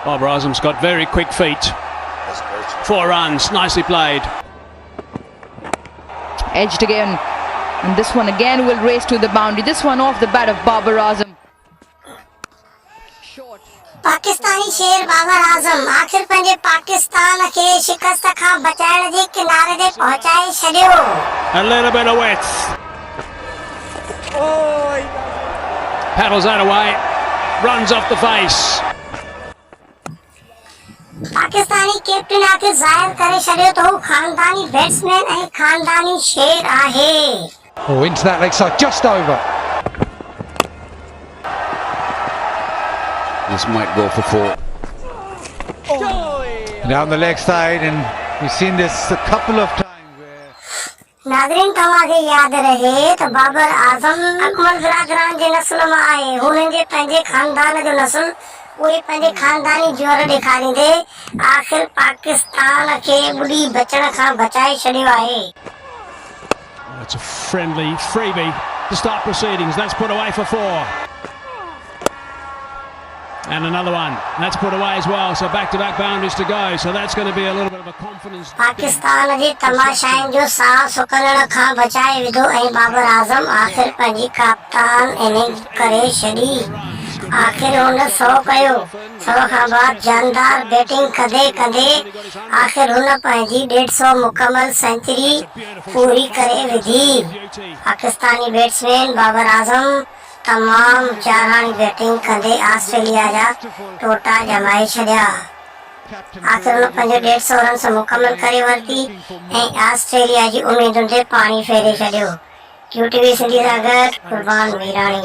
Bob Rosham's got very quick feet. 4 runs, nicely played. Edged again, and this one again will race to the boundary. This one off the bat of Babar Azam. Short. Pakistani शेर बाबर आजम आखिर पंहिंजे पाकिस्तान खे शिकस्त खां बचाइण जे किनारे ते पहुचाए छॾियो. A little bit of width. Paddles that away. Runs off the face. Pakistani captain आखिर ज़ाहिर करे छॾियो त हू खानदानी बैट्समैन ऐं खानदानी शेर आहे. Oh, into that leg side, just over. This might go for 4. Down the leg side, and we've seen this a couple of times where... नाज़रीन तव्हांखे यादि रहे त बाबर आज़म अकमल बिरादरान जे नस्ल मां आहे. हुननि जे पंहिंजे खानदान जो नस्ल उहे पंहिंजे खानदानी जोर ॾेखारींदे आख़िर पाकिस्तान खे ॿुॾी बचण खां बचाए छॾियो आहे. It's a friendly freebie to start proceedings. That's put away for 4. And another one. That's put away as well. So back-to-back boundaries to go. So that's going to be a little bit of a confidence. Pakistan जे तमाशाइनि जो साह सुकण खां बचाए विधो ऐं बाबर आज़म आख़िर पंहिंजी कप्तान इनिंग करे छॾी. आख़िर हुन 100 कयो. 100 खां बाद जानदार बैटिंग कंदे आख़िर हुन पंहिंजी 150 मुकमल सेंचुरी पूरी करे विधी. पाकिस्तानी बैट्समैन बाबर आज़म तमाम चाराणी बैटिंग कंदे ऑस्ट्रेलिया जा टोटा जमाए छॾिया. आख़िर हुन पंहिंजो 150 रन्स मुकमल करे वरिती ऐं ऑस्ट्रेलिया जी उमेदुनि ते पाणी फेरे छॾियो. QTV सिंधी सां गॾु कुर्बान वीराणी.